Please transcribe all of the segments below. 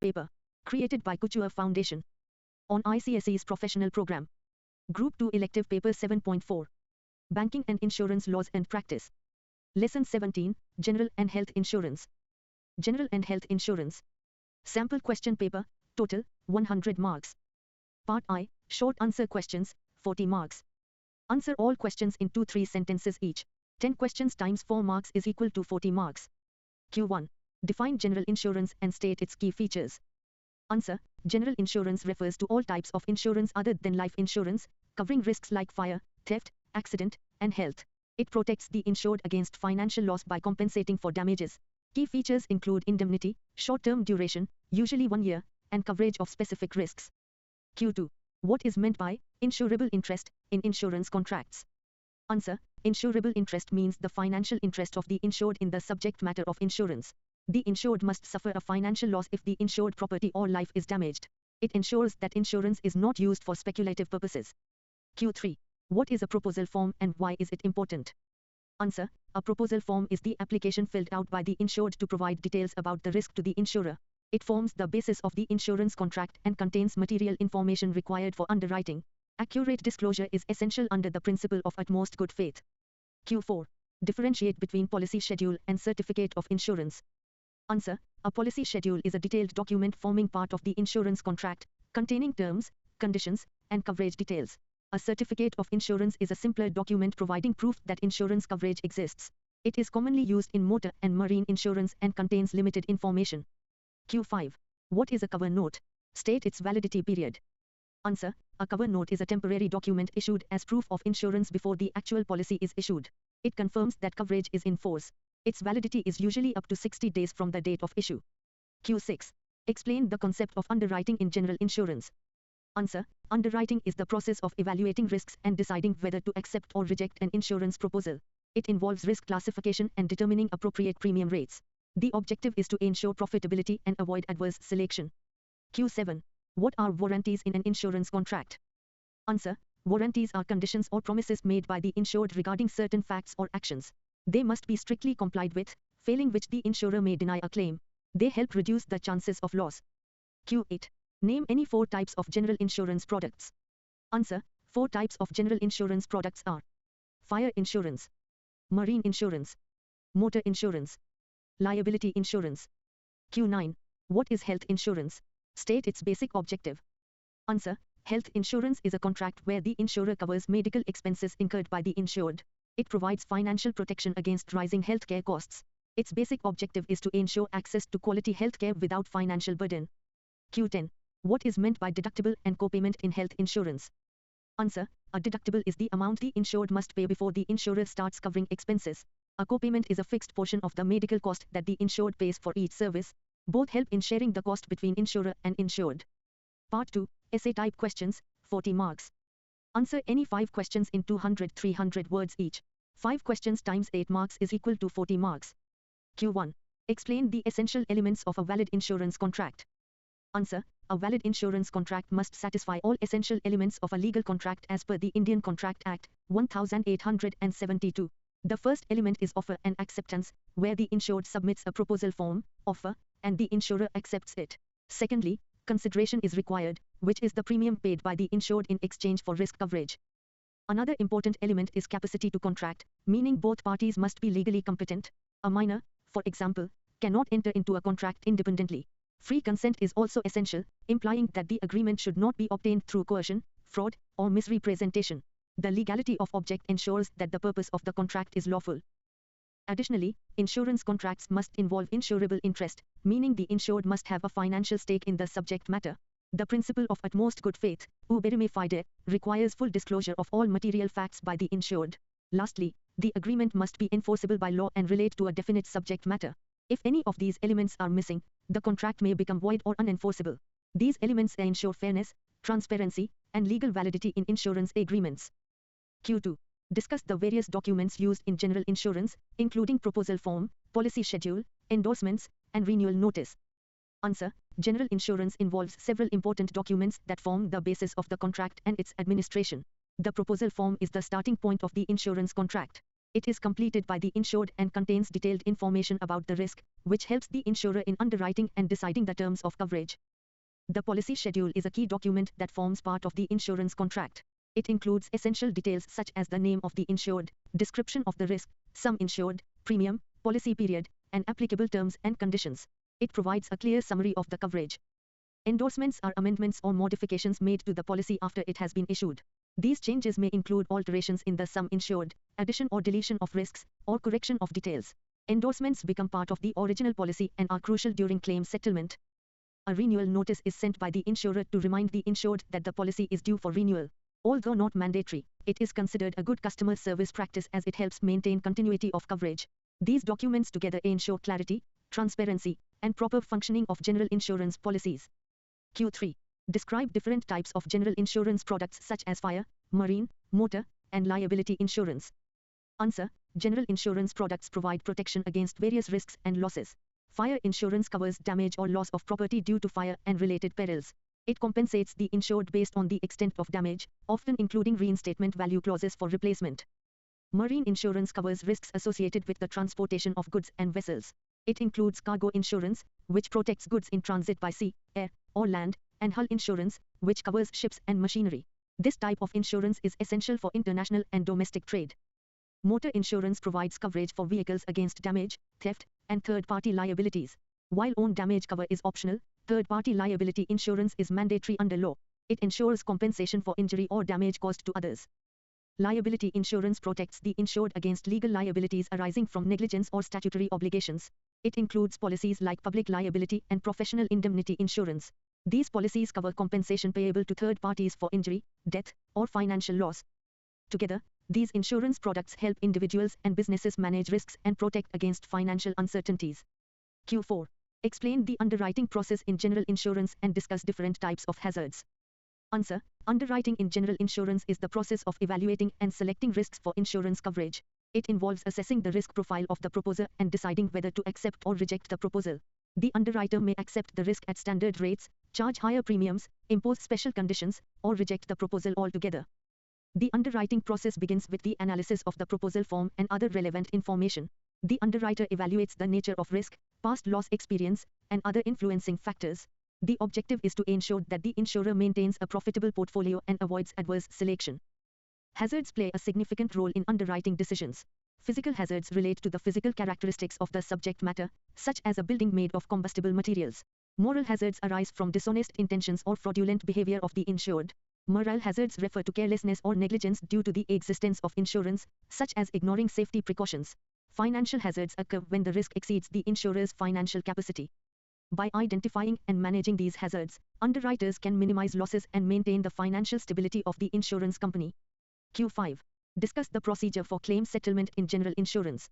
paper. Created by Couture Foundation. On ICSE's professional program. Group 2 elective paper 7.4. Banking and Insurance Laws and Practice. Lesson 17, General and Health Insurance. General and Health Insurance. Sample question paper, total, 100 marks. Part I, short answer questions, 40 marks. Answer all questions in 2-3 sentences each. 10 questions times 4 marks is equal to 40 marks. Q1. Define general insurance and state its key features. Answer. General insurance refers to all types of insurance other than life insurance, covering risks like fire, theft, accident, and health. It protects the insured against financial loss by compensating for damages. Key features include indemnity, short-term duration, usually 1 year, and coverage of specific risks. Q2. What is meant by insurable interest in insurance contracts? Answer. Insurable interest means the financial interest of the insured in the subject matter of insurance. The insured must suffer a financial loss if the insured property or life is damaged. It ensures that insurance is not used for speculative purposes. Q3. What is a proposal form and why is it important? Answer. A proposal form is the application filled out by the insured to provide details about the risk to the insurer. It forms the basis of the insurance contract and contains material information required for underwriting. Accurate disclosure is essential under the principle of utmost good faith. Q4. Differentiate between policy schedule and certificate of insurance. Answer. A policy schedule is a detailed document forming part of the insurance contract, containing terms, conditions, and coverage details. A certificate of insurance is a simpler document providing proof that insurance coverage exists. It is commonly used in motor and marine insurance and contains limited information. Q5. What is a cover note? State its validity period. Answer. A cover note is a temporary document issued as proof of insurance before the actual policy is issued. It confirms that coverage is in force. Its validity is usually up to 60 days from the date of issue. Q6. Explain the concept of underwriting in general insurance. Answer. Underwriting is the process of evaluating risks and deciding whether to accept or reject an insurance proposal. It involves risk classification and determining appropriate premium rates. The objective is to ensure profitability and avoid adverse selection. Q7. What are warranties in an insurance contract? Answer. Warranties are conditions or promises made by the insured regarding certain facts or actions. They must be strictly complied with, failing which the insurer may deny a claim. They help reduce the chances of loss. Q8. Name any 4 types of general insurance products. Answer. 4 types of general insurance products are fire insurance, marine insurance, motor insurance, liability insurance. Q9. What is health insurance? State its basic objective. Answer. Health insurance is a contract where the insurer covers medical expenses incurred by the insured. It provides financial protection against rising healthcare costs. Its basic objective is to ensure access to quality healthcare without financial burden. Q10. What is meant by deductible and copayment in health insurance? Answer. A deductible is the amount the insured must pay before the insurer starts covering expenses. A copayment is a fixed portion of the medical cost that the insured pays for each service. Both help in sharing the cost between insurer and insured. Part 2. Essay type questions, 40 marks. Answer any 5 questions in 200-300 words each. 5 questions times 8 marks is equal to 40 marks. Q1. Explain the essential elements of a valid insurance contract. Answer. A valid insurance contract must satisfy all essential elements of a legal contract as per the Indian Contract Act, 1872. The first element is offer and acceptance, where the insured submits a proposal form, offer, and the insurer accepts it. Secondly, consideration is required, which is the premium paid by the insured in exchange for risk coverage. Another important element is capacity to contract, meaning both parties must be legally competent. A minor, for example, cannot enter into a contract independently. Free consent is also essential, implying that the agreement should not be obtained through coercion, fraud, or misrepresentation. The legality of object ensures that the purpose of the contract is lawful. Additionally, insurance contracts must involve insurable interest, meaning the insured must have a financial stake in the subject matter. The principle of utmost good faith, uberime fide, requires full disclosure of all material facts by the insured. Lastly, the agreement must be enforceable by law and relate to a definite subject matter. If any of these elements are missing, the contract may become void or unenforceable. These elements ensure fairness, transparency, and legal validity in insurance agreements. Q2. Discuss the various documents used in general insurance, including proposal form, policy schedule, endorsements, and renewal notice. Answer. General insurance involves several important documents that form the basis of the contract and its administration. The proposal form is the starting point of the insurance contract. It is completed by the insured and contains detailed information about the risk, which helps the insurer in underwriting and deciding the terms of coverage. The policy schedule is a key document that forms part of the insurance contract. It includes essential details such as the name of the insured, description of the risk, sum insured, premium, policy period, and applicable terms and conditions. It provides a clear summary of the coverage. Endorsements are amendments or modifications made to the policy after it has been issued. These changes may include alterations in the sum insured, addition or deletion of risks, or correction of details. Endorsements become part of the original policy and are crucial during claim settlement. A renewal notice is sent by the insurer to remind the insured that the policy is due for renewal. Although not mandatory, it is considered a good customer service practice as it helps maintain continuity of coverage. These documents together ensure clarity, transparency, and proper functioning of general insurance policies. Q3. Describe different types of general insurance products such as fire, marine, motor, and liability insurance. Answer. General insurance products provide protection against various risks and losses. Fire insurance covers damage or loss of property due to fire and related perils. It compensates the insured based on the extent of damage, often including reinstatement value clauses for replacement. Marine insurance covers risks associated with the transportation of goods and vessels. It includes cargo insurance, which protects goods in transit by sea, air, or land, and hull insurance, which covers ships and machinery. This type of insurance is essential for international and domestic trade. Motor insurance provides coverage for vehicles against damage, theft, and third-party liabilities. While own damage cover is optional, third-party liability insurance is mandatory under law. It ensures compensation for injury or damage caused to others. Liability insurance protects the insured against legal liabilities arising from negligence or statutory obligations. It includes policies like public liability and professional indemnity insurance. These policies cover compensation payable to third parties for injury, death, or financial loss. Together, these insurance products help individuals and businesses manage risks and protect against financial uncertainties. Q4. Explain the underwriting process in general insurance and discuss different types of hazards. Answer. Underwriting in general insurance is the process of evaluating and selecting risks for insurance coverage. It involves assessing the risk profile of the proposer and deciding whether to accept or reject the proposal. The underwriter may accept the risk at standard rates, charge higher premiums, impose special conditions, or reject the proposal altogether. The underwriting process begins with the analysis of the proposal form and other relevant information. The underwriter evaluates the nature of risk, past loss experience, and other influencing factors. The objective is to ensure that the insurer maintains a profitable portfolio and avoids adverse selection. Hazards play a significant role in underwriting decisions. Physical hazards relate to the physical characteristics of the subject matter, such as a building made of combustible materials. Moral hazards arise from dishonest intentions or fraudulent behavior of the insured. Moral hazards refer to carelessness or negligence due to the existence of insurance, such as ignoring safety precautions. Financial hazards occur when the risk exceeds the insurer's financial capacity. By identifying and managing these hazards, underwriters can minimize losses and maintain the financial stability of the insurance company. Q5. Discuss the procedure for claim settlement in general insurance.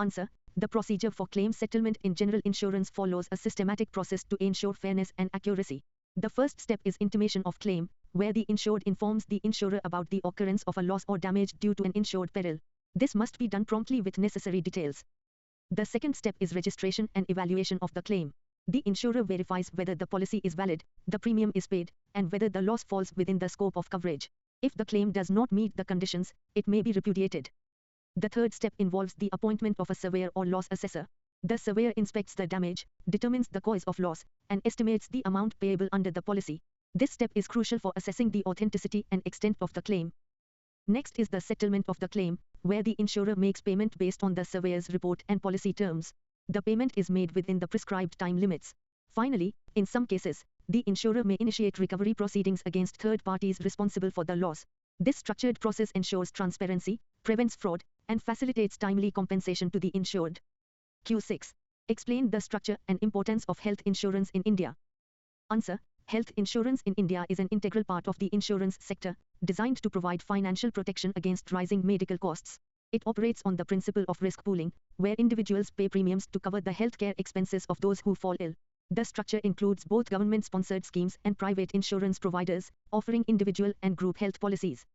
Answer. The procedure for claim settlement in general insurance follows a systematic process to ensure fairness and accuracy. The first step is intimation of claim, where the insured informs the insurer about the occurrence of a loss or damage due to an insured peril. This must be done promptly with necessary details. The second step is registration and evaluation of the claim. The insurer verifies whether the policy is valid, the premium is paid, and whether the loss falls within the scope of coverage. If the claim does not meet the conditions, it may be repudiated. The third step involves the appointment of a surveyor or loss assessor. The surveyor inspects the damage, determines the cause of loss, and estimates the amount payable under the policy. This step is crucial for assessing the authenticity and extent of the claim. Next is the settlement of the claim, where the insurer makes payment based on the surveyor's report and policy terms. The payment is made within the prescribed time limits. Finally, in some cases, the insurer may initiate recovery proceedings against third parties responsible for the loss. This structured process ensures transparency, prevents fraud, and facilitates timely compensation to the insured. Q6. Explain the structure and importance of health insurance in India. Answer. Health insurance in India is an integral part of the insurance sector, designed to provide financial protection against rising medical costs. It operates on the principle of risk pooling, where individuals pay premiums to cover the healthcare expenses of those who fall ill. The structure includes both government-sponsored schemes and private insurance providers, offering individual and group health policies.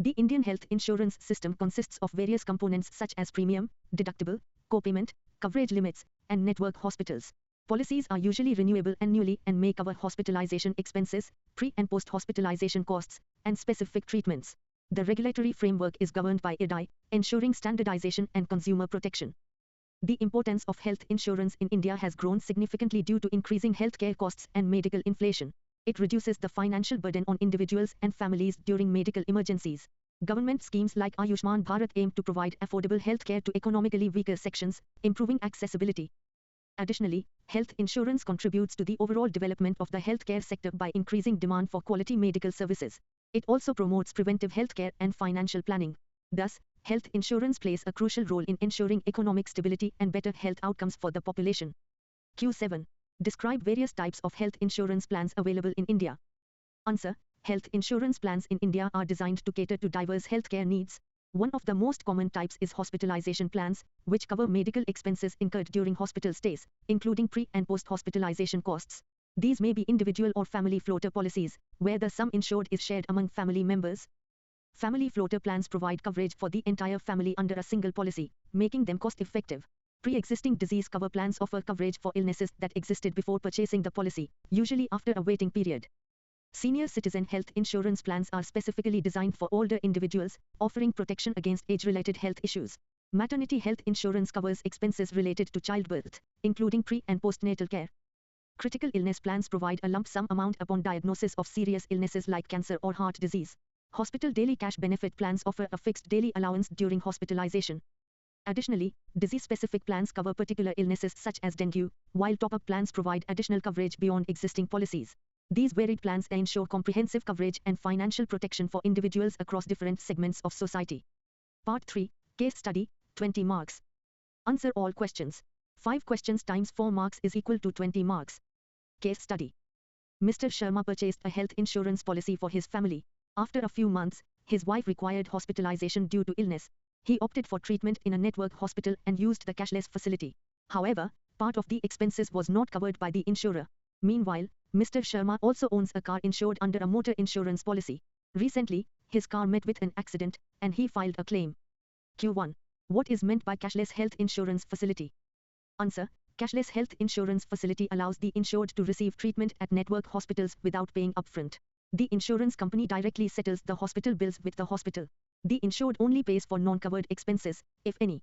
The Indian health insurance system consists of various components such as premium, deductible, co-payment, coverage limits, and network hospitals. Policies are usually renewable annually and may cover hospitalization expenses, pre- and post-hospitalization costs, and specific treatments. The regulatory framework is governed by IRDAI, ensuring standardization and consumer protection. The importance of health insurance in India has grown significantly due to increasing healthcare costs and medical inflation. It reduces the financial burden on individuals and families during medical emergencies. Government schemes like Ayushman Bharat aim to provide affordable healthcare to economically weaker sections, improving accessibility. Additionally, health insurance contributes to the overall development of the healthcare sector by increasing demand for quality medical services. It also promotes preventive healthcare and financial planning. Thus, health insurance plays a crucial role in ensuring economic stability and better health outcomes for the population. Q7. Describe various types of health insurance plans available in India. Answer. Health insurance plans in India are designed to cater to diverse healthcare needs. One of the most common types is hospitalization plans, which cover medical expenses incurred during hospital stays, including pre- and post-hospitalization costs. These may be individual or family floater policies, where the sum insured is shared among family members. Family floater plans provide coverage for the entire family under a single policy, making them cost-effective. Pre-existing disease cover plans offer coverage for illnesses that existed before purchasing the policy, usually after a waiting period. Senior citizen health insurance plans are specifically designed for older individuals, offering protection against age-related health issues. Maternity health insurance covers expenses related to childbirth, including pre- and postnatal care. Critical illness plans provide a lump sum amount upon diagnosis of serious illnesses like cancer or heart disease. Hospital daily cash benefit plans offer a fixed daily allowance during hospitalization. Additionally, disease-specific plans cover particular illnesses such as dengue, while top-up plans provide additional coverage beyond existing policies. These varied plans ensure comprehensive coverage and financial protection for individuals across different segments of society. Part 3. Case study, 20 marks. Answer all questions. 5 questions times 4 marks is equal to 20 marks. Case study. Mr. Sharma purchased a health insurance policy for his family. After a few months, his wife required hospitalization due to illness. He opted for treatment in a network hospital and used the cashless facility. However, part of the expenses was not covered by the insurer. Meanwhile, Mr. Sharma also owns a car insured under a motor insurance policy. Recently, his car met with an accident, and he filed a claim. Q1. What is meant by cashless health insurance facility? Answer. Cashless health insurance facility allows the insured to receive treatment at network hospitals without paying upfront. The insurance company directly settles the hospital bills with the hospital. The insured only pays for non-covered expenses, if any.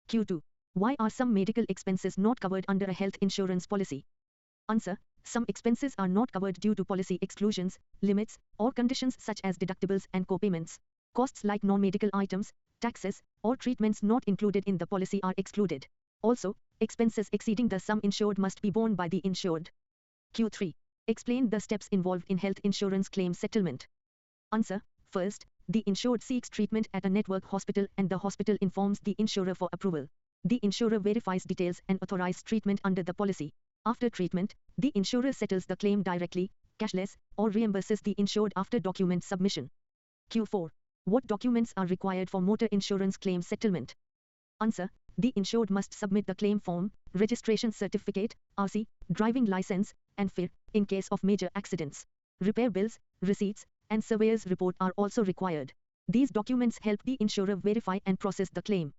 Q2. Why are some medical expenses not covered under a health insurance policy? Answer. Some expenses are not covered due to policy exclusions, limits, or conditions such as deductibles and co-payments. Costs like non-medical items, taxes, or treatments not included in the policy are excluded. Also, expenses exceeding the sum insured must be borne by the insured. Q3. Explain the steps involved in health insurance claim settlement. Answer. First, the insured seeks treatment at a network hospital and the hospital informs the insurer for approval. The insurer verifies details and authorizes treatment under the policy. After treatment, the insurer settles the claim directly, cashless, or reimburses the insured after document submission. Q4. What documents are required for motor insurance claim settlement? Answer. The insured must submit the claim form, registration certificate, RC, driving license, and FIR, in case of major accidents. Repair bills, receipts, and surveyor's report are also required. These documents help the insurer verify and process the claim.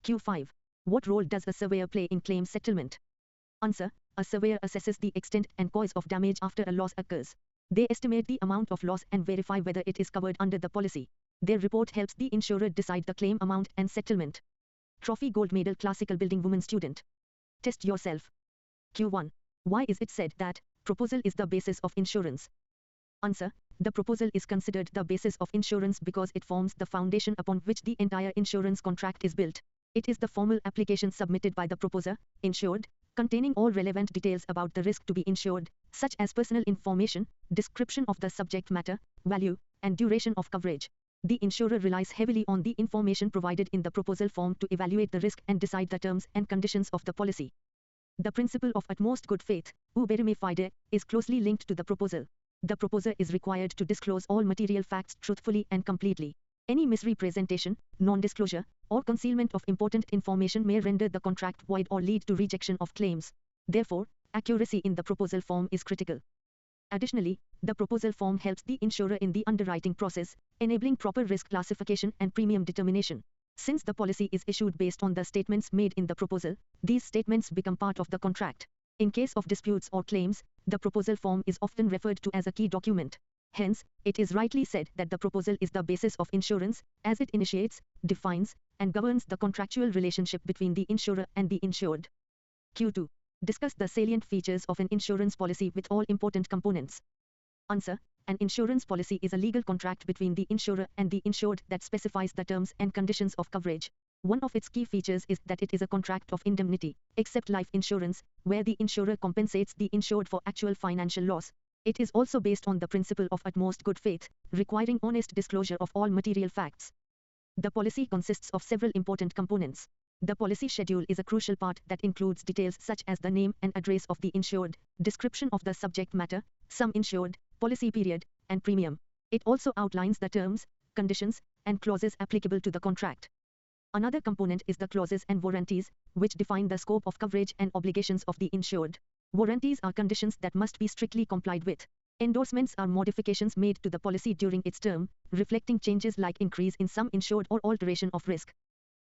Q5. What role does a surveyor play in claim settlement? Answer. A surveyor assesses the extent and cause of damage after a loss occurs. They estimate the amount of loss and verify whether it is covered under the policy. Their report helps the insurer decide the claim amount and settlement. Trophy Gold Medal Classical Building Woman Student. Test yourself. Q1. Why is it said that proposal is the basis of insurance? Answer. The proposal is considered the basis of insurance because it forms the foundation upon which the entire insurance contract is built. It is the formal application submitted by the proposer, insured, containing all relevant details about the risk to be insured, such as personal information, description of the subject matter, value, and duration of coverage. The insurer relies heavily on the information provided in the proposal form to evaluate the risk and decide the terms and conditions of the policy. The principle of utmost good faith, ubere fide, is closely linked to the proposal. The proposer is required to disclose all material facts truthfully and completely. Any misrepresentation, non-disclosure, or concealment of important information may render the contract void or lead to rejection of claims. Therefore, accuracy in the proposal form is critical. Additionally, the proposal form helps the insurer in the underwriting process, enabling proper risk classification and premium determination. Since the policy is issued based on the statements made in the proposal, these statements become part of the contract. In case of disputes or claims, the proposal form is often referred to as a key document. Hence, it is rightly said that the proposal is the basis of insurance, as it initiates, defines, and governs the contractual relationship between the insurer and the insured. Q2. Discuss the salient features of an insurance policy with all important components. Answer. An insurance policy is a legal contract between the insurer and the insured that specifies the terms and conditions of coverage. One of its key features is that it is a contract of indemnity, except life insurance, where the insurer compensates the insured for actual financial loss. It is also based on the principle of utmost good faith, requiring honest disclosure of all material facts. The policy consists of several important components. The policy schedule is a crucial part that includes details such as the name and address of the insured, description of the subject matter, sum insured, policy period, and premium. It also outlines the terms, conditions, and clauses applicable to the contract. Another component is the clauses and warranties, which define the scope of coverage and obligations of the insured. Warranties are conditions that must be strictly complied with. Endorsements are modifications made to the policy during its term, reflecting changes like increase in sum insured or alteration of risk.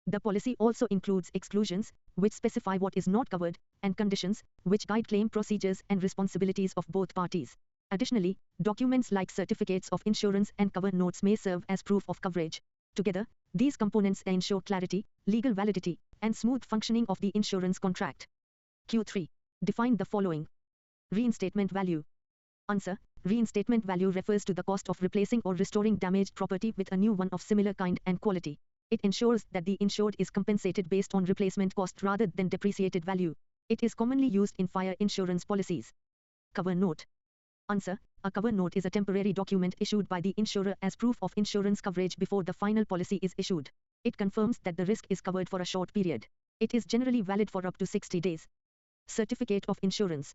The policy also includes exclusions, which specify what is not covered, and conditions, which guide claim procedures and responsibilities of both parties. Additionally, documents like certificates of insurance and cover notes may serve as proof of coverage. Together, these components ensure clarity, legal validity, and smooth functioning of the insurance contract. Q3. Define the following. Reinstatement value. Answer. Reinstatement value refers to the cost of replacing or restoring damaged property with a new one of similar kind and quality. It ensures that the insured is compensated based on replacement cost rather than depreciated value. It is commonly used in fire insurance policies. Cover note. Answer. A cover note is a temporary document issued by the insurer as proof of insurance coverage before the final policy is issued. It confirms that the risk is covered for a short period. It is generally valid for up to 60 days. Certificate of insurance.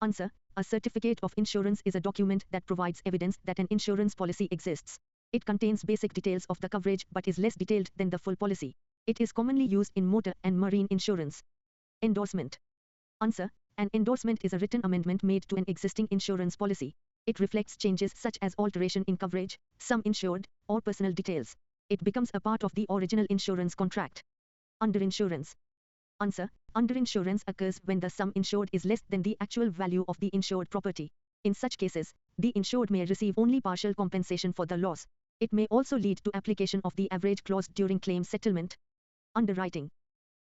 Answer. A certificate of insurance is a document that provides evidence that an insurance policy exists. It contains basic details of the coverage but is less detailed than the full policy. It is commonly used in motor and marine insurance. Endorsement. Answer. An endorsement is a written amendment made to an existing insurance policy. It reflects changes such as alteration in coverage, sum insured, or personal details. It becomes a part of the original insurance contract. Underinsurance. Answer. Underinsurance occurs when the sum insured is less than the actual value of the insured property. In such cases, the insured may receive only partial compensation for the loss. It may also lead to application of the average clause during claim settlement. Underwriting.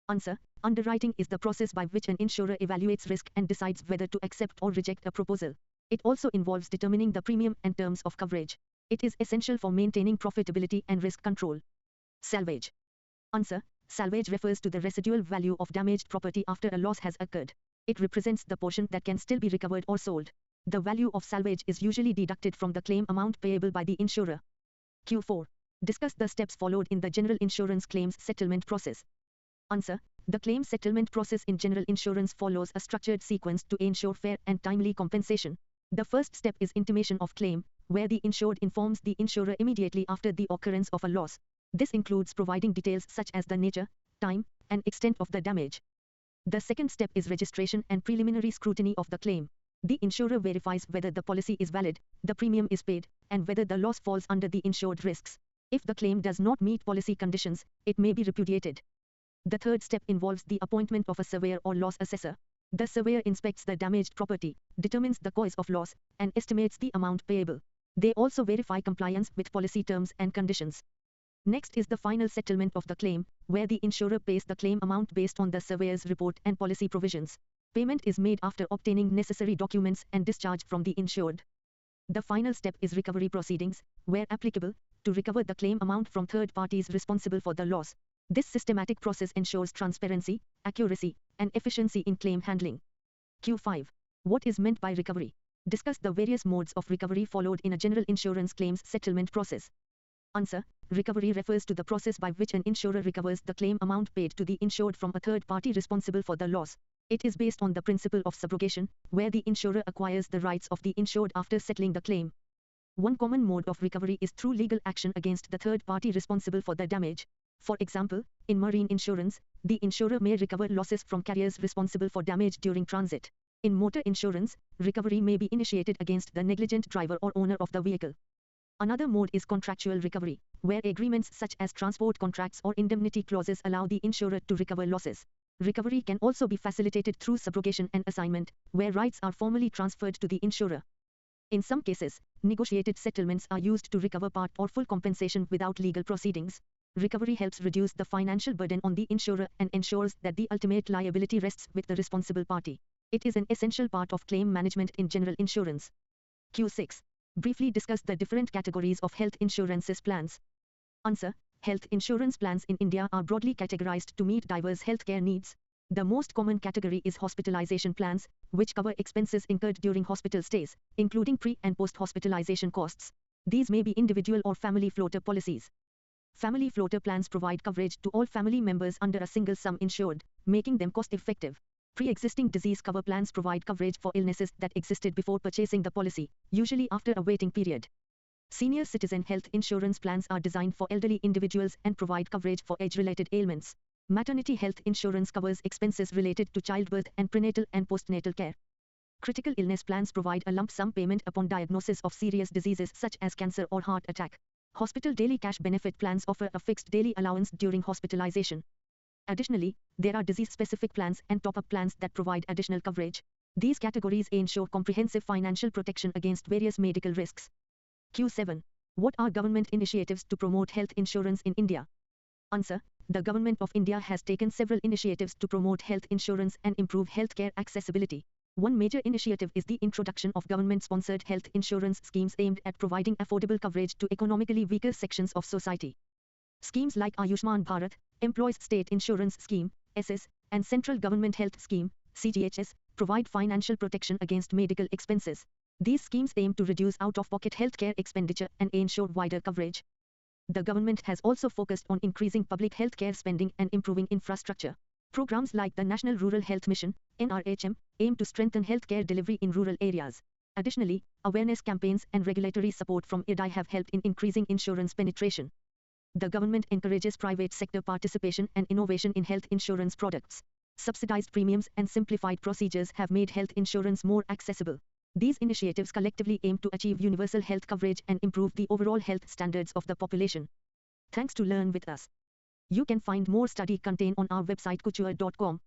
Answer. Underwriting is the process by which an insurer evaluates risk and decides whether to accept or reject a proposal. It also involves determining the premium and terms of coverage. It is essential for maintaining profitability and risk control. Salvage. Answer. Salvage refers to the residual value of damaged property after a loss has occurred. It represents the portion that can still be recovered or sold. The value of salvage is usually deducted from the claim amount payable by the insurer. Q4. Discuss the steps followed in the general insurance claims settlement process. Answer. The claim settlement process in general insurance follows a structured sequence to ensure fair and timely compensation. The first step is intimation of claim, where the insured informs the insurer immediately after the occurrence of a loss. This includes providing details such as the nature, time, and extent of the damage. The second step is registration and preliminary scrutiny of the claim. The insurer verifies whether the policy is valid, the premium is paid, and whether the loss falls under the insured risks. If the claim does not meet policy conditions, it may be repudiated. The third step involves the appointment of a surveyor or loss assessor. The surveyor inspects the damaged property, determines the cause of loss, and estimates the amount payable. They also verify compliance with policy terms and conditions. Next is the final settlement of the claim, where the insurer pays the claim amount based on the surveyor's report and policy provisions. Payment is made after obtaining necessary documents and discharge from the insured. The final step is recovery proceedings, where applicable, to recover the claim amount from third parties responsible for the loss. This systematic process ensures transparency, accuracy, and efficiency in claim handling. Q5. What is meant by recovery? Discuss the various modes of recovery followed in a general insurance claims settlement process. Answer. Recovery refers to the process by which an insurer recovers the claim amount paid to the insured from a third party responsible for the loss. It is based on the principle of subrogation, where the insurer acquires the rights of the insured after settling the claim. One common mode of recovery is through legal action against the third party responsible for the damage. For example, in marine insurance, the insurer may recover losses from carriers responsible for damage during transit. In motor insurance, recovery may be initiated against the negligent driver or owner of the vehicle. Another mode is contractual recovery, where agreements such as transport contracts or indemnity clauses allow the insurer to recover losses. Recovery can also be facilitated through subrogation and assignment, where rights are formally transferred to the insurer. In some cases, negotiated settlements are used to recover part or full compensation without legal proceedings. Recovery helps reduce the financial burden on the insurer and ensures that the ultimate liability rests with the responsible party. It is an essential part of claim management in general insurance. Q6. Briefly discuss the different categories of health insurances plans. Answer. Health insurance plans in India are broadly categorized to meet diverse healthcare needs. The most common category is hospitalization plans, which cover expenses incurred during hospital stays, including pre- and post-hospitalization costs. These may be individual or family floater policies. Family floater plans provide coverage to all family members under a single sum insured, making them cost-effective. Pre-existing disease cover plans provide coverage for illnesses that existed before purchasing the policy, usually after a waiting period. Senior citizen health insurance plans are designed for elderly individuals and provide coverage for age-related ailments. Maternity health insurance covers expenses related to childbirth and prenatal and postnatal care. Critical illness plans provide a lump sum payment upon diagnosis of serious diseases such as cancer or heart attack. Hospital daily cash benefit plans offer a fixed daily allowance during hospitalization. Additionally, there are disease-specific plans and top-up plans that provide additional coverage. These categories ensure comprehensive financial protection against various medical risks. Q7. What are government initiatives to promote health insurance in India? Answer. The Government of India has taken several initiatives to promote health insurance and improve healthcare accessibility. One major initiative is the introduction of government-sponsored health insurance schemes aimed at providing affordable coverage to economically weaker sections of society. Schemes like Ayushman Bharat, Employees State Insurance Scheme, SS, and Central Government Health Scheme, CGHS, provide financial protection against medical expenses. These schemes aim to reduce out-of-pocket healthcare expenditure and ensure wider coverage. The government has also focused on increasing public healthcare spending and improving infrastructure. Programs like the National Rural Health Mission, NRHM, aim to strengthen healthcare delivery in rural areas. Additionally, awareness campaigns and regulatory support from IRDAI have helped in increasing insurance penetration. The government encourages private sector participation and innovation in health insurance products. Subsidized premiums and simplified procedures have made health insurance more accessible. These initiatives collectively aim to achieve universal health coverage and improve the overall health standards of the population. Thanks to learn with us. You can find more study content on our website couture.com.